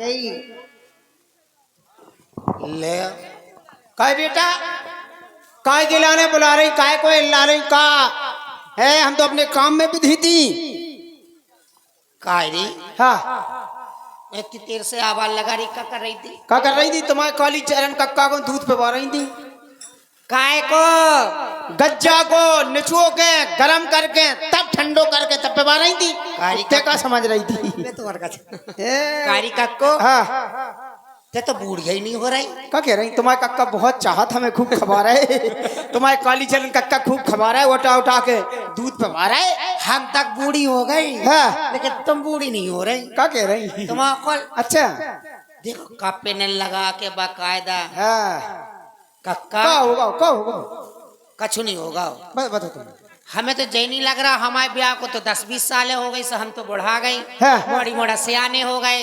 गई ले काय बेटा काय गिलाने बुला रही काय को ला रही का है हम तो अपने काम में भी थी कायरी हाँ इतनी देर से आवाज लगा रही, क्या कर रही थी? क्या कर रही थी तुम्हारे काली चरण कक्का को दूध पिवा रही थी काय को गज्जा को निचो के गरम करके तब ठंडो करके तब पिवा रही थी कायरी का समझ रही थी कारी कक्को हाँ ते तो बूढ़िया ही नहीं हो रही। क्या कह रही तुम्हारे कक्का बहुत चाहत हमें खूब खबा रहे तुम्हारे काली चरण कक्का खूब खबा रहा है उठा उठा के दूध पिवा रहा है हम तक बूढ़ी हो गई हाँ। लेकिन तुम बूढ़ी नहीं हो रही। क्या कह रही तुम अकल अच्छा देखो कप्पे ने लगा के बाकायदा हाँ कक्का क्या होगा कछु नहीं होगा। बता तुम हमें तो जय नहीं लग रहा, हमारे ब्याह को तो 10-20 साल हो गई से हम तो बुढ़ा गई मोड़ी मोड़ा सियाने हो गए।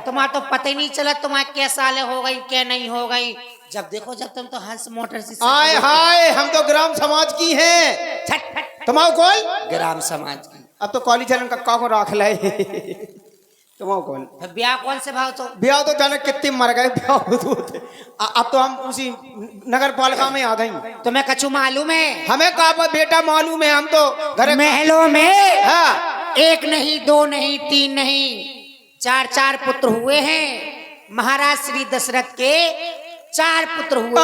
तुम्हारा तो पता ही नहीं चला तुम्हारे क्या साल हो गई क्या नहीं हो गई। जब देखो जब तुम तो हंस मोटर से आए हाय हम तो ग्राम समाज की हैं छट फट तुम्हारा कौन ग्राम समाज की। अब तो काली चरण कक्का को रख लाए तुम्हारा कौन फिर ब्याह कौन से भाव तो ब्याह तो जाने कितने मर गए ब्याह अब तो हम उसी नगर पालिका में आ गई। तुम्हें कछु मालूम है? हमें कहा बेटा मालूम है हम तो घर महलों में हाँ। एक नहीं दो नहीं तीन नहीं 4 पुत्र हुए हैं। महाराज श्री दशरथ के 4 पुत्र हुए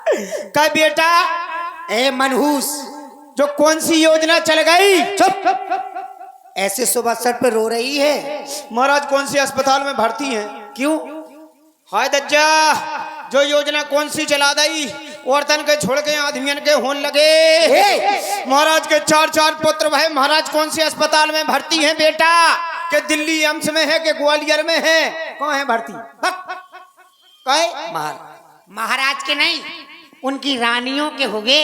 हैं। का बेटा ए मनहूस जो कौन सी योजना चल गई चुप ऐसे सुबह सर पे रो रही है। महाराज कौन सी अस्पताल में भर्ती है क्यों? हाय दज्जा जो योजना कौन सी चला दी औरतन के छोड़ के आदमियन के होने लगे। महाराज के 4 पुत्र भाई महाराज कौन सी अस्पताल में भर्ती है बेटा के दिल्ली एम्स में है के ग्वालियर में है कौन है भर्ती महाराज के नहीं उनकी रानियों के होंगे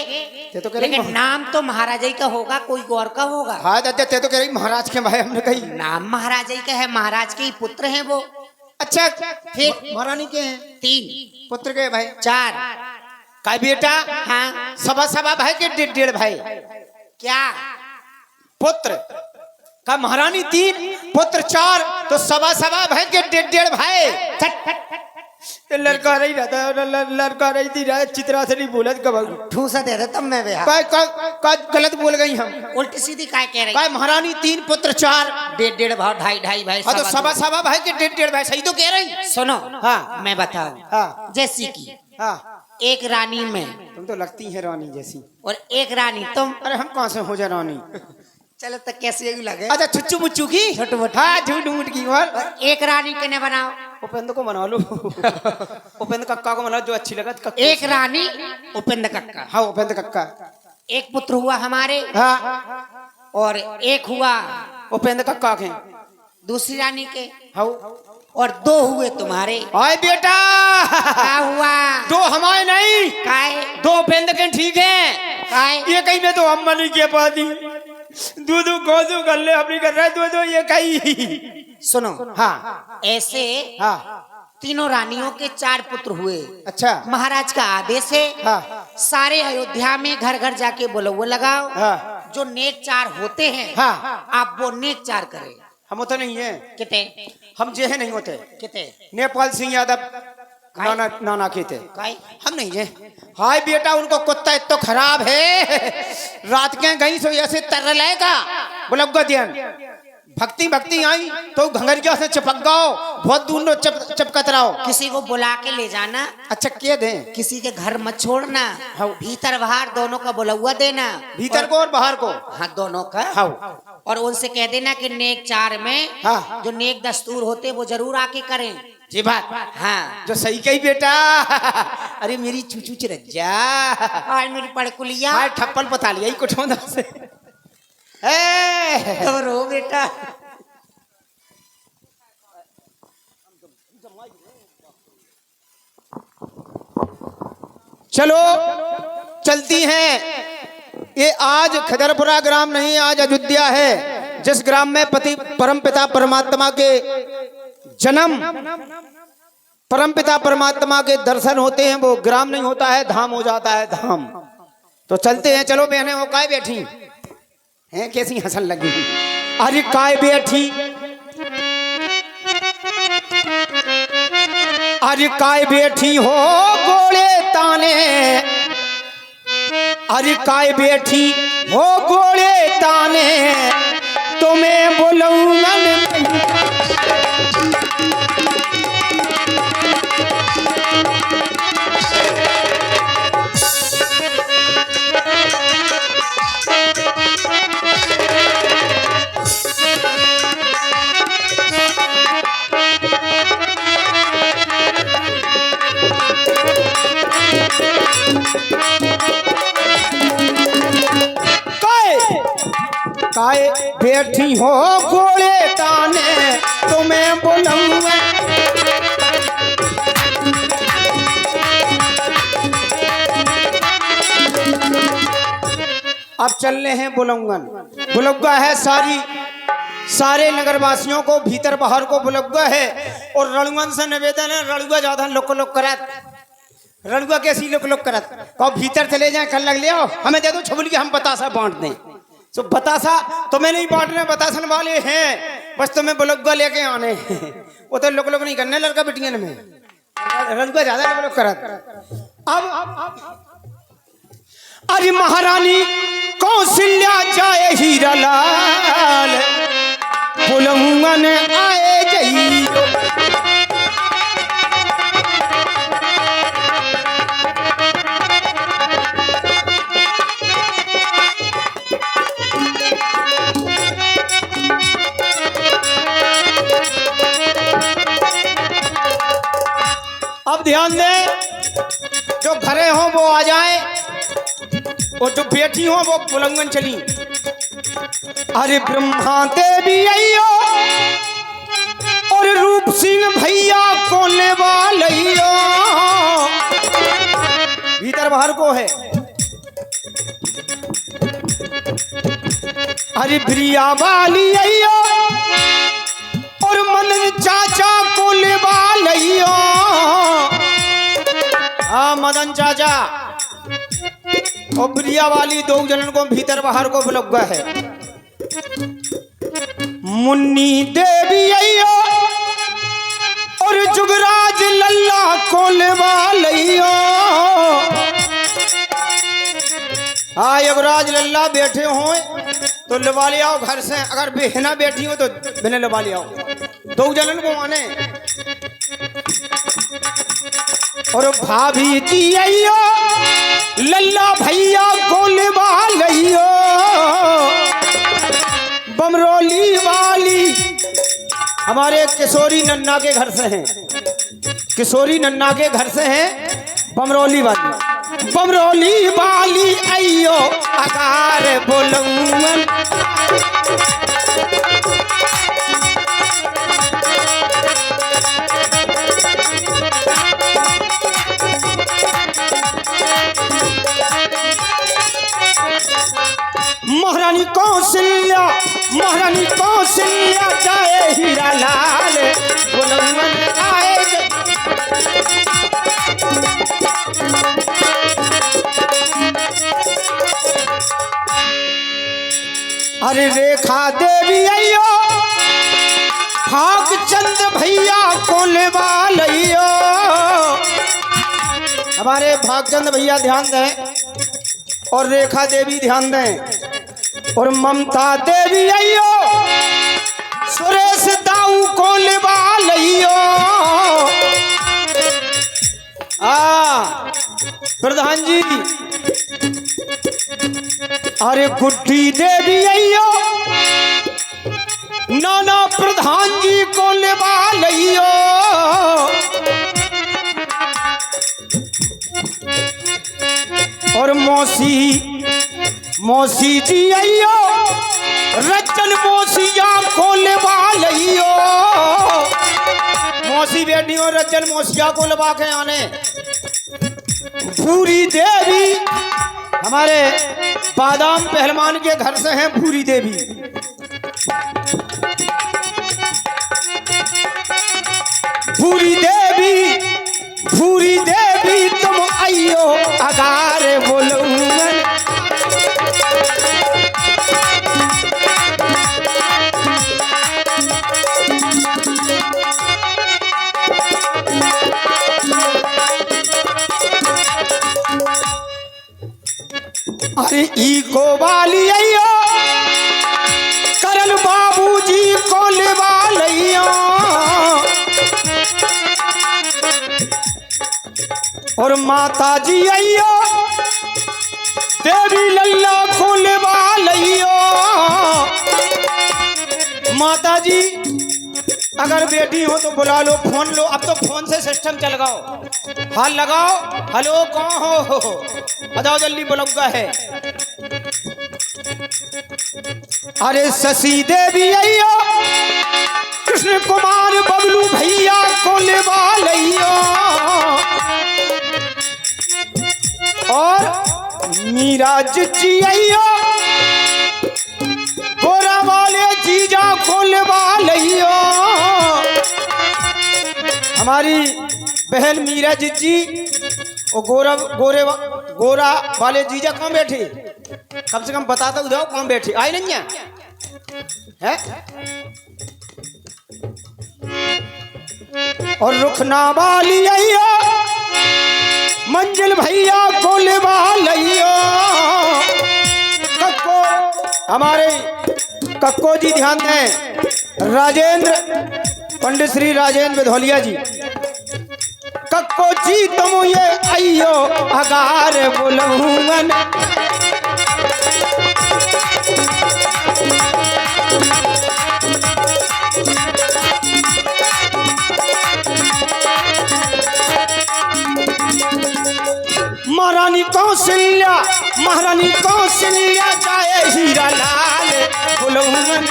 तो लेकिन नाम तो महाराजा ही का होगा कोई गौर का होगा। हाँ दज्जा ते तो कह रही महाराज के भाई हमने कही नाम महाराजा ही का है, महाराज के ही पुत्र हैं वो। अच्छा फिर महारानी के हैं 3 पुत्र के भाई 4 का बेटा हाँ सवा भाई के 1.5 भाई क्या पुत्र का महारानी 3 पुत्र 4 तो सवा भाई के 1.5 भाई लड़का रही रहता लड़का रही थी चित्रा से नहीं बोला कब ठूसा दे तब मैं गलत बोल गई हम उल्टी सीधी काय कह रही काय महारानी 3 पुत्र 4 1.5 भाई 2.5 भाई हाँ तो सवा भाई के 1.5 भाई सही तो कह रही। सुनो हाँ मैं बताऊं हाँ जैसी की हाँ एक रानी में तुम तो लगती है रानी जैसी और एक रानी तुम। अरे हम कहाँ से हो जाए रानी चलो तो कैसे लगे अच्छा छुच्चू मुच्चू की छोटू मोटू हाँ झूठ मूठ की और एक रानी के ने बनाओ उपेंद्र को बना लो उपेंद्र कक्का को बना जो अच्छी लगा एक रानी उपेंद्र कक्का। हाँ उपेंद्र कक्का एक पुत्र हुआ हमारे हाँ और एक हुआ उपेंद्र कक्का के दूसरी रानी के हाँ और 2 हुए तुम्हारे। आए बेटा क्या हुआ? 2 हमारे नहीं काय 2 उपेंद्र के ठीक है काय ये कहीं में तो हम नहीं के पाती दूध गोदू कर ले अपनी कर रहा है 2 ये कहीं सुनो हाँ ऐसे हाँ तीनों रानियों के 4 पुत्र हुए। अच्छा महाराज का आदेश है हाँ सारे अयोध्या में घर घर जाके बुलवा लगाओ हाँ जो नेक 4 होते हैं हाँ आप वो नेक 4 करें। हम होते नहीं है कितने हम जे है नहीं होते कितने नेपाल सिंह यादव नाना के थे हम नहीं है। हाय बेटा उनको कुत्ता इतना खराब है रात के गई सो ऐसे तर लेगा बोला ध्यान भक्ति आई तो घंगरिया से चिपक गओ बहुत दूर चपकत रहो। किसी को बुला के ले जाना। अच्छा क्या दें किसी के घर मत छोड़ना। भीतर बाहर दोनों का बुलवा देना। भीतर को और बाहर को हाँ दोनों का। और उनसे कह देना कि नेक 4 में हाँ। जो नेक दस्तूर होते वो जरूर आके करें। जी बात हाँ जो सही कही बेटा अरे मेरी चूचू चिरज्जा और मेरी पड़कुलिया हाय ठप्पल पता लिया कुछ से रो बेटा। चलो चलती हैं। ये आज खदरपुरा ग्राम नहीं आज अयोध्या है जिस ग्राम में परमपिता परमात्मा के जन्म परमपिता परमात्मा के दर्शन होते हैं वो ग्राम नहीं होता है धाम हो जाता है धाम। तो चलते हैं चलो बहनें वो काय बैठी हैं कैसी हंसन लगी अरे काय बैठी, अरे काय बैठी हो गोले ताने, अरे काय बैठी हो गोले ताने, तुम्हें बुलाऊंगा नहीं। काय बैठी हो गोले ताने, तुम्हें बुलाऊंगा। अब चल रहे हैं बुलंगन। बुलग्गा है सारे नगरवासियों को, भीतर बाहर को बुलग्गा है। और रणुगन से निवेदन है, रणुआ ज्यादा लुक लुक करत, रणुआ कैसी लुक लुक करत, कहो भीतर चले जाए, कल लग ले आओ, हमें दे दो छबुल के, हम बतासा बांट दें। तो बतासा तुम्हें नहीं बांटने, बतासन वाले हैं, बस तुम्हें बुलग्गा लेके आने। वो तो लुक लुक नहीं करने लड़का बिटियन में, रणुआ ज्यादा लुक लुक करत। अब अरे महारानी कौशल्या जाए हीरा लाल, बुलंगन आए जइयो। अब ध्यान दे, जो घरे हो वो आ जाए, और जो बेटी हो वो बुलंगन चली। अरे ब्रह्मा देवी आइयो और रूप सिंह भैया कोने वालियो, भीतर बाहर को है। अरे प्रिया वाली आइयो और मदन चाचा कोने वालियो। हाँ मदन चाचा और प्रिया वाली दो जनन को भीतर बाहर को बुलग्गा है। मुन्नी देवी आइयो और जुगराज लल्ला कोले वालियो। हाँ युगराज लल्ला बैठे हो तो लवा ले आओ घर से, अगर बहना बैठी हो तो बिना लवा ले आओ, दो जनन को आने। और भाभी जी आइयो लल्ला भैया गोले वालियो। बमरोली वाली हमारे किशोरी नन्ना के घर से हैं, किशोरी नन्ना के घर से हैं बमरोली वाली। बमरोली वाली आइयो अगार बुलंगन। महारानी कौशल्या जाए हीरा लाल, बुलंगन आए। अरे रेखा देवी आइयो भाग चंद भैया कोले वालियो। हमारे भागचंद भैया ध्यान दें और रेखा देवी ध्यान दें। और ममता देवी आइयो सुरेश दाऊ कोले वालियो। प्रधान जी अरे गुड्डी देवी आइयो नाना प्रधान जी कोले वालियो। और मौसी जी आइयो रचन मौसिया खोले वालियो। मौसी बेटियों रचन मौसिया को लबा के आने। भूरी देवी हमारे बादाम पहलवान के घर से हैं भूरी देवी। भूरी देवी तुम आइयो अगार बुलंगन। अरे ई को वाली अयो करल बाबूजी को लेवालैया और माता जी अयो देवी लल्ला को लेवालैया। माता जी अगर बेटी हो तो बुला लो, फोन लो, अब तो फोन से सिस्टम चल गाओ, हाल लगाओ, हेलो कौन हो, बताओ जल्दी बुलाऊंगा है। अरे शशि देवी अयो कृष्ण कुमार बबलू भैया को लेवालैया और मीरा जी अयो गोरा वाले जीजा को लेवालैया। हमारी बहन मीरा जी और गोरा वाले जीजा कौन बैठे, कम से कम बताता जाओ कौन बैठे, आई नहीं है? और रुखना वाली अयो मंजिल भैया को लेवालैया। कक्को हमारे कक्को जी ध्यान दें, राजेंद्र पंडित श्री राजेंद्र विधौलिया जी। कक्को जी तुम ये अयो अगार बुलहुमन महारानी कौशल्या जाए हीरा लाल बुलहुमन।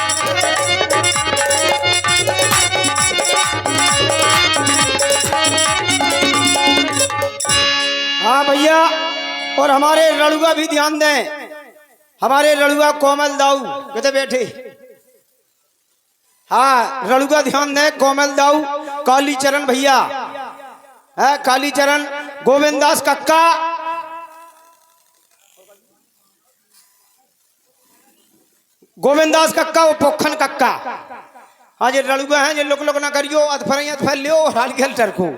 हाँ भैया, और हमारे रड़ुआ भी ध्यान दें, हमारे रड़ुआ कोमल दाऊ कहते बैठे, हाँ रड़ुआ ध्यान दें, कोमल दाऊ, कालीचरण भैया है, कालीचरण, गोविंदास कक्का, गोविंदास कक्का वो पोखन कक्का। हाँ जी रड़ुआ हैं, जो लुक ना करियो, अधफर लियो हाल खेल टरको।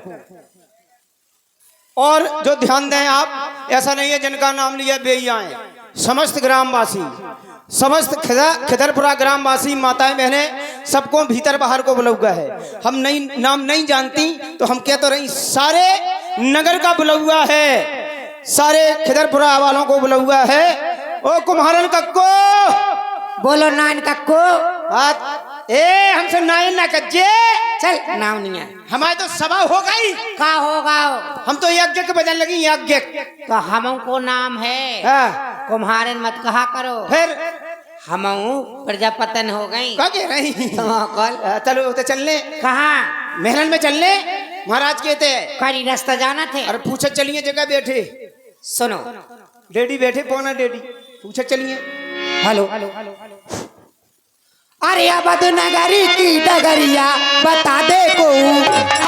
और जो ध्यान दें आप, ऐसा नहीं है जिनका नाम लिया बेइया है, समस्त ग्रामवासी, समस्त खिदरपुरा ग्रामवासी, माताएं बहनें, सबको भीतर बाहर को बुलाऊगा है। हम नाम नहीं जानती तो हम कह तो रही, सारे नगर का बुलाऊगा है, सारे खिदरपुरा वालों को बुलाऊगा है। ओ कुम्हारन कक्को बोलो नाइन कक्को, ए हमसे नाइन ना कज्जे, चल नाम नहीं है हमारे तो सभा हो गई, का होगा हम तो यज्ञ के बदल लगी, यज्ञ तो हमको नाम है, कुम्हारन मत कहा करो, फिर हम प्रजापतन हो गई, क्या कह रही? चलो तो चलने, कहाँ महल में चलने, महाराज कहते करी रास्ता जाना थे। अरे पूछे चलिए, जगह बैठे, सुनो डेडी बैठे, पौना डेडी, पूछे चलिए, हेलो, अरे अवध नगरी की डगरिया बता दे को,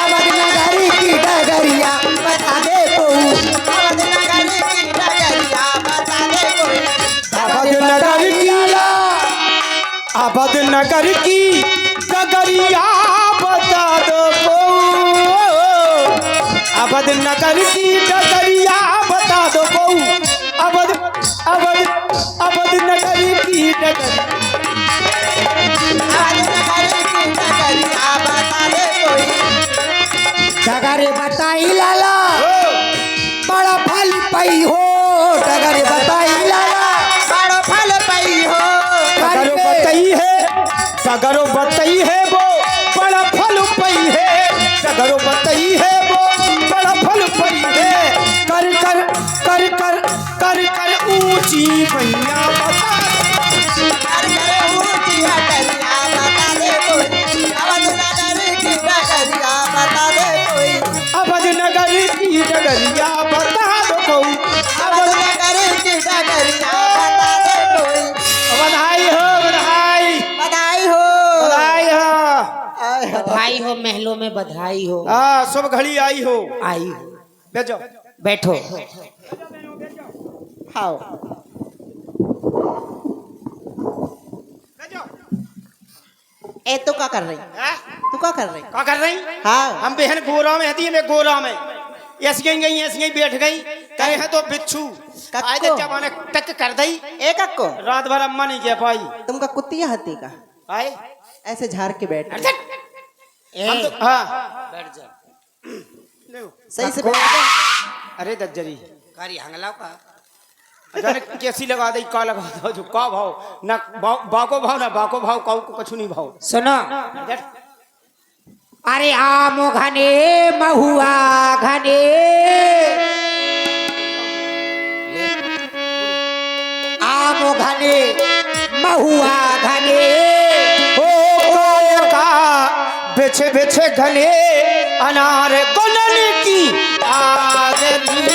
अवध नगरी की डगरिया बता दे को, अवध नगरी की डगरिया बता दे को, अवध नगर की, अवध नगर की डगरिया बता दो को, अवध नगर की डगरिया बता दो को, अवध अवध अवध नगर की डगरिया डगरे बताई लाला, बड़ा फल पाई हो, डगरे बताई लाला, बड़ा फल पाई हो, डगरो बताई है, डगरो बताई है वो बड़ा फल पाई है, डगरो बताई है वो बड़ा फल पाई है, कर कर कर कर कर कर ऊंची मैया बता, कर कर ऊंची हटरिया बता दे कोई, अवध नगर की डगरिया बता दे कोई, अवध नगर की डगरिया बता दो कोई, अवध नगर की डगरिया बता दे कोई। बधाई हो, बधाई बधाई हो, बधाई हो, बधाई हो, महलों में बधाई हो, हाँ शुभ घड़ी आई हो, आई हो, बैठो बैठो, आओ, ए तू क्या कर रही, तू क्या कर रही, क्या कर रही? हाँ हम बहन गोरा में हती, मैं गोरा में ऐसी गई ऐसी गई बैठ गई, कहे हैं तो बिच्छू, आए दच्चा माने टक कर दई एक अक्को रात भर अम्मा नहीं कह पाई तुमका कुत्ती या हाथी का आए ऐसे झाड़ के बैठ ए, हम तो हाँ बैठ जा सही से बैठ जा। अरे दज्जरी कारी हंगलाव का जाने कैसी लगा दई का लगा दो जो का भाव ना बाको भाव ना बाको भाव काऊ को कछु नहीं भाव सुनो अरे आमो घने महुआ घने आमो घने महुआ घने हो काल का बिछे बिछे घने अनार गुनन की आगनी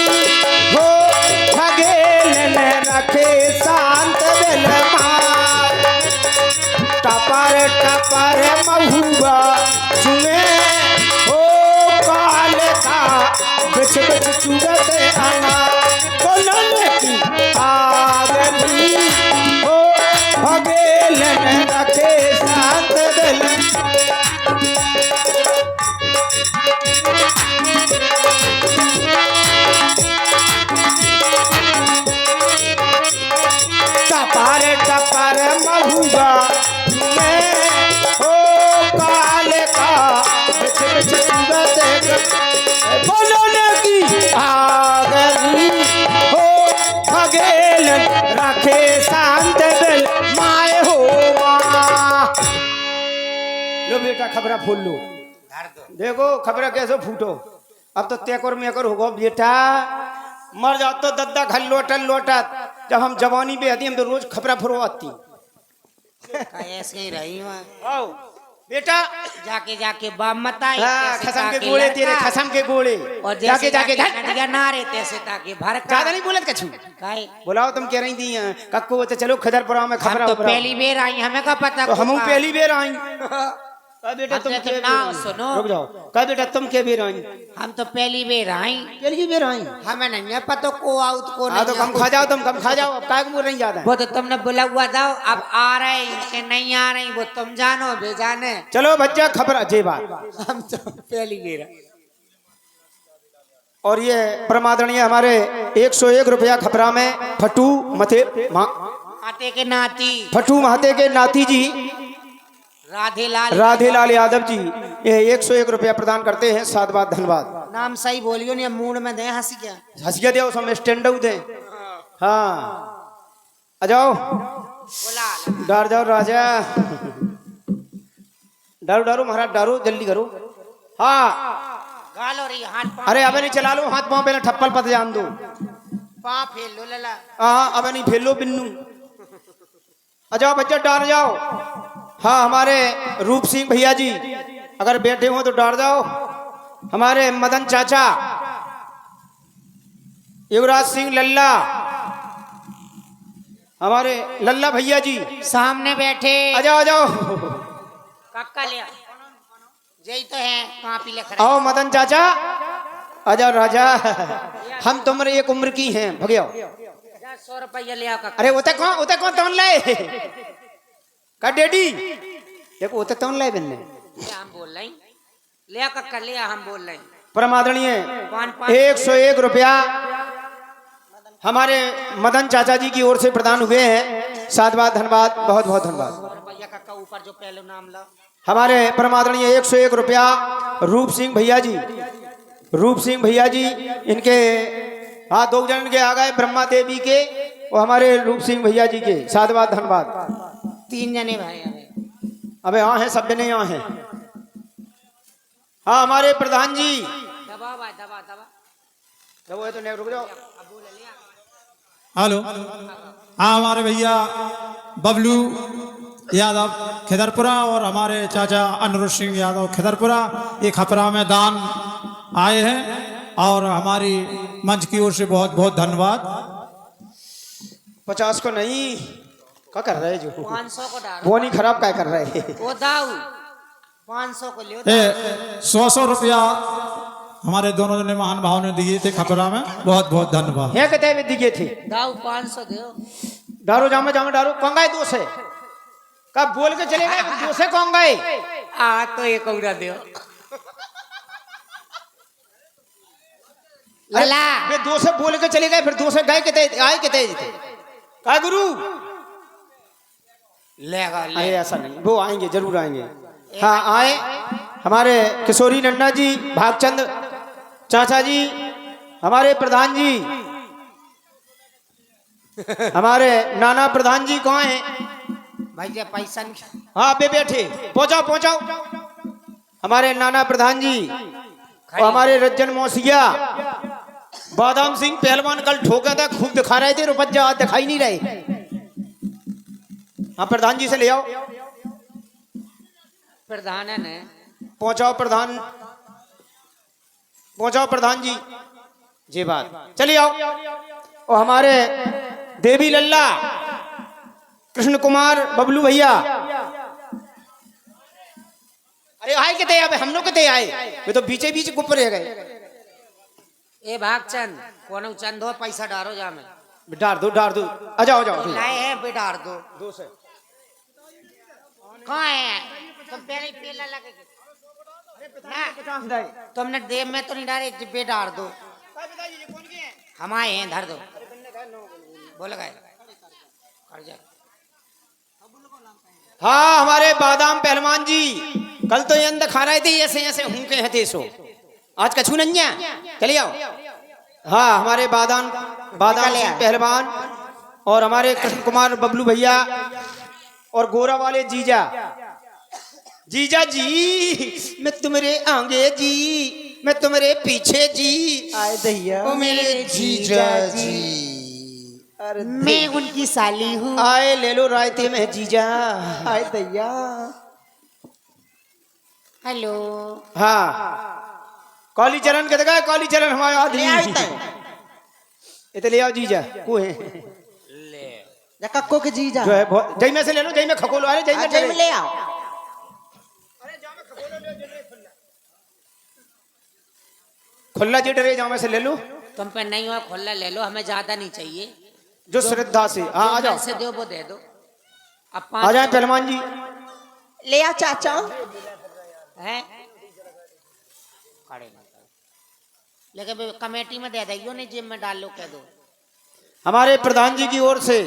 हो खगेल ने रखे शांत दिल मार टपर टपर महुआ चुमे हो काल का बिछ बिछ चुगत अनार गुनन की आगनी हो खगेल ने रखे शांत दिल टपर टपर महुआ में हो काल का बिछ बिछ चुगत बोलने की आगनी हो खगेलन रखे शांत दिल माए हो माँ लो बेटा खबरा फूल लो देखो खबरा कैसे फूटो अब तो तेकर मेकर होगा बेटा मर जाओ तो दद्दा घर लोटल लोटत जब हम जवानी पे आती हम तो रोज खबरा फुरवाती ऐसे ही रही हूँ आओ बेटा जाके जाके बाप मत आई हाँ खसम के गोले तेरे खसम के गोले और जाके जाके नदिया ना रहे तैसे ताकि भर ज्यादा नहीं बोलत कछु काहे बुलाओ तुम कह रही थी कक्को तो चलो खदरपुरा में हम खबरा तो पहली बेर आई हमें का पता तो हम पहली बेर आई का बेटा तुम हमसे तो के ना सुनो। रुक जाओ का बेटा तुम के बेर आई हम तो पहली बेर आई पहली बेर आई हमें नहीं है पता को आउट को हाँ तो नहीं कम खा जाओ तुम कम खा जाओ अब काय को नहीं ज्यादा वो तो तुमने बुला हुआ था अब आ रहे इनके नहीं आ रही वो तुम जानो बेजाने चलो बच्चा खबरा जे बात हम तो पहली बेर और ये परमादरणीय हमारे 101 रुपया खपरा में फटू मथे आते के नाती फटू महाते के नाती जी राधे लाल यादव जी ये 101 रुपया प्रदान करते हैं सात बात धन्यवाद नाम सही बोलियो नहीं मूड में दे हंसी क्या हंसिया दे उसमें स्टैंड आउट दे हाँ आ जाओ बोला डर जाओ राजा डरो डरो महाराज डरो जल्दी करो हाँ गाल हो रही हाथ पाँव अरे अबे नहीं चला लो हाथ पाँव पहले ठप्पल पत जान दो पाँव फेल लो लला हाँ अबे नहीं फेल लो बिन्नू आ जाओ बच्चा डर जाओ हाँ हमारे रूप सिंह भैया जी अगर बैठे हो तो डर जाओ हमारे मदन चाचा युवराज सिंह लल्ला हमारे लल्ला भैया जी सामने बैठे आ जाओ कक्का लिया यही तो है कापी लिख रहे आओ मदन चाचा आ जाओ राजा हम तुम्हारे एक उम्र की हैं भगियो 100 रुपया ले आओ कक्का अरे उते कौन तौन लाए का डेडी देखो उते तौन लाए बिन्ने हम बोल रहे ले आओ कक्का ले आओ हम बोल रहे परमादरणीय पाँच 101 रुपया हमारे मदन चाचा जी की ओर से प्रदान हुए हैं सात बात धन्यवाद बहुत बहुत धन्यवाद रुपया कक्का ऊपर जो पहले नाम ला हमारे परमादरणीय 101 रुपया रूप सिंह भैया जी इनके हाँ 2 जन के आ गए ब्रह्मा देवी के और हमारे रूप सिंह भैया जी के सात बात धन्यवाद 3 जने भाई अबे हाँ हैं सब जने यहाँ हैं हाँ हमारे प्रधान जी दबा भाई दबा जब वो है तो नहीं रुक जाओ हेलो हाँ हमारे भैया बबलू यादव खिदरपुरा और हमारे चाचा अनुरुद्ध सिंह यादव खिदरपुरा ये खपरा में दान आए हैं और हमारी मंच की ओर से बहुत बहुत धन्यवाद 50 को नहीं क्या कर रहे जो 500 को डाल वो नहीं खराब क्या कर रहे वो दाऊ 500 को लियो 100 रुपया हमारे दोनों जने महान भाव ने दिए थे खपरा में बहुत बहुत धन्यवाद है कहते हुए दिखे थे दाऊ 500 दो डारो जामा डारो कौन गए 2 से कब बोल के चले गए 2 से कौन गए तो एक औरा दो लला वे दो से बोल के चले गए, फिर दो से गए कितने आए कितने का गुरु। लेगा अरे ऐसा नहीं, वो आएंगे, जरूर आएंगे। हाँ आए हमारे किशोरी नन्ना जी, भागचंद चाचा जी, हमारे प्रधान जी, हमारे नाना प्रधान जी कहाँ हैं? भैया पैसा नहीं। हाँ बे बैठे, पहुंचाओ पहुंचाओ। हमारे नाना प्रधान जी और हमारे रज्जन मौसिया, बादाम सिंह पहलवान कल ठोका था, खूब दिखा रहे थे, रुपया दिखाई नहीं रहे। हाँ प्रधान जी से ले आओ, प्रधान है ने पहुंचाओ प्रधान, पहुंचाओ प्रधान जी जी बात। चलिए आओ। और हमारे देवी लल्ला, कृष्ण कुमार, बबलू भैया, अरे आए कितने अब हम लोग कितने आए, वे तो बीचे बीच गुप रह गए। ए भागचंद कोनो चंद हो पैसा डारो जा में डार दो आ जाओ जाओ। लाए हैं बे डार दो। दो से कहाँ है तुम? पहले पेला लगे ना तुमने देव में तो नहीं डाले, बे डार दो। हम आए हैं, धर दो। बोल गए कर जाए। हाँ हमारे बादाम पहलवान जी कल तो ये दिखा रहे थे, ऐसे ऐसे हुंके हैं तेसो, आज कछू नन्या। चलिए आओ। हाँ हमारे बादाम सिंह पहलवान और हमारे कृष्ण कुमार, बबलू भैया और गोरा वाले जीजा। जीजा जी मैं तुम्हारे आगे जी, मैं तुम्हारे पीछे जी, आए दैया, ओ मेरे जीजा जी, अरे मैं उनकी साली हूँ। आए ले लो रायते में जीजा। आए दैया। हेलो हाँ काली चरण के दगा, काली चरण हमारे आदमी इतने ले आओ जीजा को है या कक्को के जीजा जो है जय में से ले लो, जय में खकोलो, अरे जय में जय में ले आओ। खुला जी डरे जाओ में से ले लो, तुम पे नहीं हो खुला ले लो, हमें ज्यादा नहीं चाहिए। जो श्रद्धा से। हाँ आ जाओ, से दो वो दे दो। अब आ जाए पहलवान जी। ले आओ चाचा। है लेकिन कमेटी में दे देगी नहीं, जेब में डाल लो, कह दो। हमारे प्रधान जी की ओर से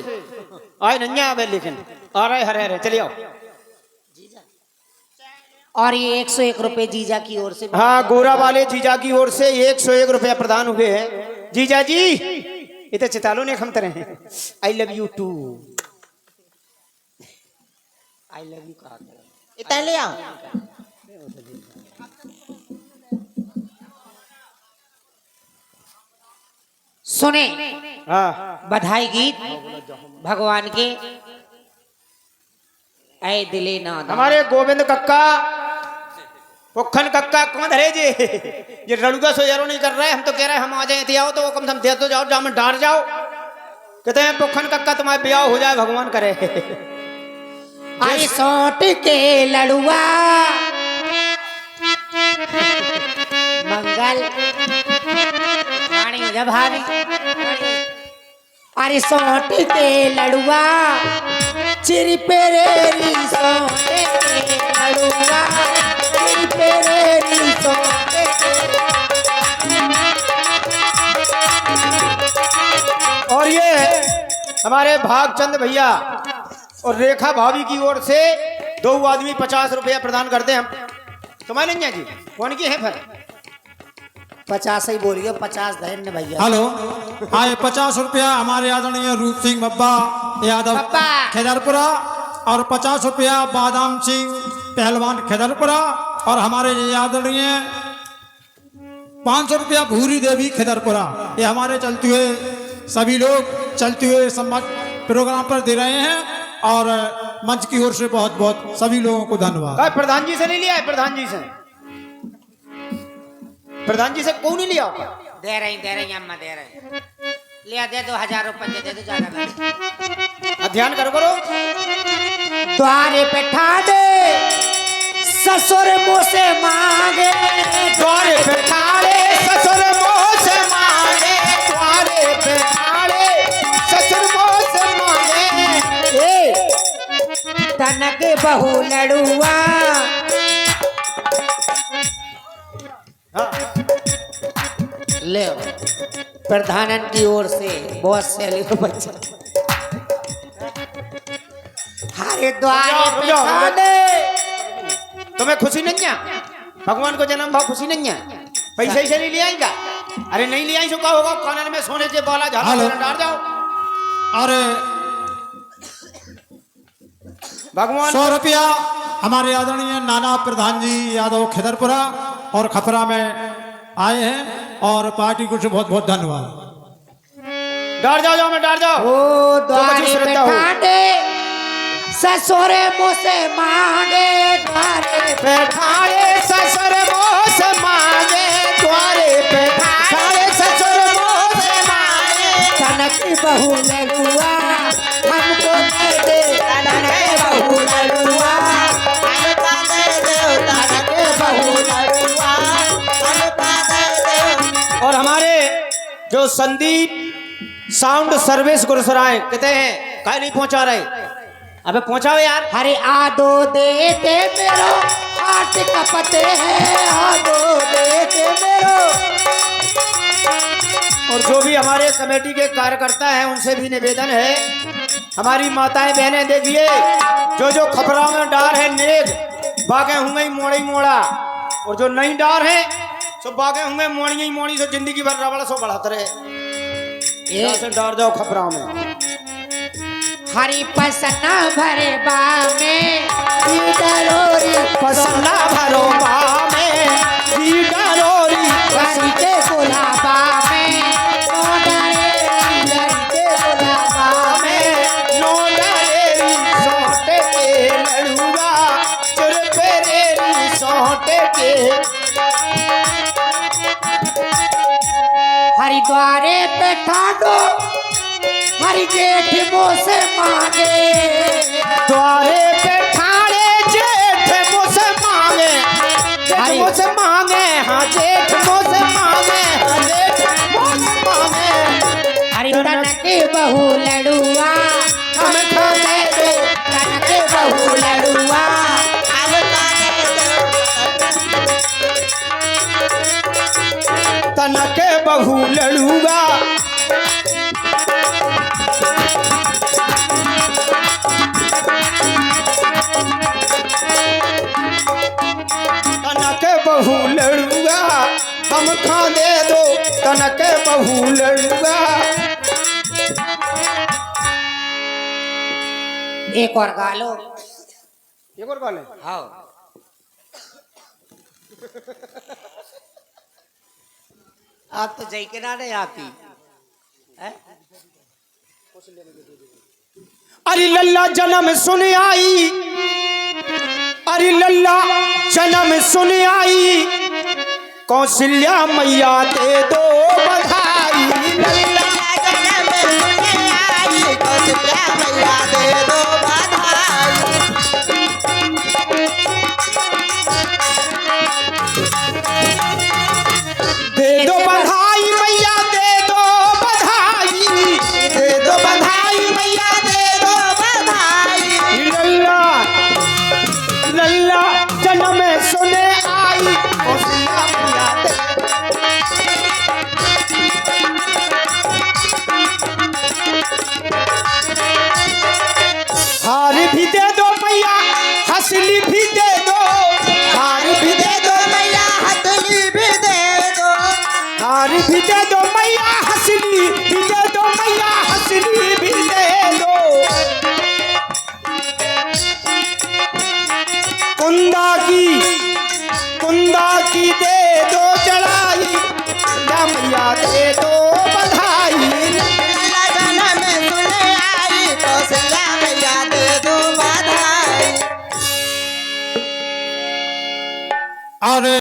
आए नन्या आवे, लेकिन आ रहे हरे हरे। चलिए आओ। और ये 101 रुपए जीजा की ओर से। हाँ गोरा वाले जीजा की ओर से 101 रुपया प्रदान हुए हैं। जीजा जी इतने चितालो ने खमते रहे। I love you too. I love you कहा इतना ले आओ। सुने हाँ बधाई गीत भगवान के। ऐ दिले ना हमारे गोविंद कक्का, पोखन कक्का कौन धरे जे, ये रड़ुगा सो यारो नहीं कर रहे। हम तो कह रहे हैं हम आ जाए, आओ तो कम से कम दे तो जाओ, जाम डार जाओ। कहते हैं पोखन कक्का तुम्हारे ब्याह हो जाए, भगवान करे। अरे सोट के लड़ुआ मंगल जब भाभी। अरे सोट के लड़ुआ चिरपेरेरी, सोटे के लड़ुआ चिरपेरेरी, सोटे। और ये हमारे भागचंद भैया और रेखा भाभी की ओर से 2 आदमी 50 रुपया प्रदान करते हैं हम। तुम्हारे नहीं जी कौन की है फिर 50 ही बोलिए, 50 धैर्य भैया। हेलो आए 50 रुपया हमारे आदरणीय रूप सिंह बब्बा यादव बब्बा। खेदरपुरा, और 50 रुपया बादाम सिंह पहलवान खेदरपुरा, और हमारे आदरणीय 500 रुपया भूरी देवी खेदरपुरा। ये हमारे चलते हुए सभी लोग चलते हुए समाज प्रोग्राम पर दे रहे हैं, और मंच की ओर से बहुत बहुत सभी लोगों को धन्यवाद। प्रधान जी से नहीं लिया है, प्रधान जी से, प्रधान जी से कौन नहीं लिया? दे रही अम्मा दे रहे। लिया दे 2000 रुपये दे दो, ज्यादा नहीं। ध्यान करो करो। द्वारे पे ठाड़े ससुर मुँह से मांगे, द्वारे पे ठाड़े ससुर मुँह से मांगे, द्वारे पे ठाड़े ससुर मुँह से मांगे। तनक बहु लड़ुआ ले प्रधानन की ओर से बहुत सैली बच्चा हरे द्वारे पे ठाणे। तुम्हें खुशी नहीं है? भगवान को जन्म भाव खुशी नहीं है? पैसे ही नहीं ले आएगा? अरे नहीं ले आई तो क्या होगा? कानन में सोने के बाला झाला डाल जाओ। अरे भगवान 100 रुपया हमारे आदरणीय नाना प्रधान जी यादव खिदरपुरा और खपरा में आए हैं और पार्टी को बहुत बहुत धन्यवाद। डाल जाओ, जाओ मैं डाल जाओ। ओ द्वारे पे ठाणे ससुरे मुझसे मांगे, द्वारे पे ठाणे ससुर मुझसे मांगे, द्वारे पे ठाणे ससुर मुझसे मांगे। कनक बहू लड़ुआ हमको दे दे, कनक बहू लड़ुआ हमको दे दे, कनक बहू लड़ुआ हमको दे दे। और हमारे जो संदीप साउंड सर्विस गुरसराय कहते हैं काहे नहीं पहुंचा रहे? अबे पहुंचाओ यार। अरे आदो देते मेरो आट कपते हैं, आदो देते मेरो। और जो भी हमारे कमेटी के कार्यकर्ता हैं उनसे भी निवेदन है, हमारी माताएं बहनें देखिए, जो जो खपराओं में डार है नेग बागे होंगे मोड़े ही मोड़ा, और जो नहीं डार है सो बागे होंगे मोड़ी ही मोड़ी, से जिंदगी भर रबड़ सो बढ़ाते रहे। से डार जाओ खपराओं में। हरी पसना भरे बामे डरोरी, पसना भरो बामे डरोरी, हरी के गुलाबा में नो डरेरी, हरी के गुलाबा में नो डरेरी, सोटे के लड़ुआ चुर पेरेरी, सोटे के। हरिद्वारे पे ठाडो हरि जेठ मोसे मांगे, द्वारे पे ठाणे जेठ मुझसे मांगे, जेठ मुझसे मांगे, हाँ जेठ मुझसे मांगे, हाँ जेठ मुझसे मांगे। हरि तनक बहू लड़ुआ हम खा दे दो, तनक बहू लड़ुआ हम खा दे दो। तनक बहू लड़ूगा तनक बहू लड़ूगा, हम खा दे दो, तनक बहू लड़ूगा। एक और गा लो। एक और गाले। हाँ आप तो जय के ना नहीं आती है? अरे लल्ला जन्म सुन आई, अरे लल्ला जन्म सुन आई, कौशल्या मैया दे दो बधाई। लल्ला जन्म सुन आई, कौशल्या मैया दे दो बधाई। दे दो बधाई मैया दे दो बधाई, दे दो बधाई मैया दे दो बधाई। लल्ला लल्ला जन्म सुने आई, कौशल्या मैया दे। हार भी दे दो मैया, हंसली भी दे दो, हार भी दे दो मैया, हंसली भी दे दो, हार भी दे दो मैया, हंसली भी दे दो मैया, हंसली भी दे दो। कुंदा की दे दो चढ़ाई, मैया दे दो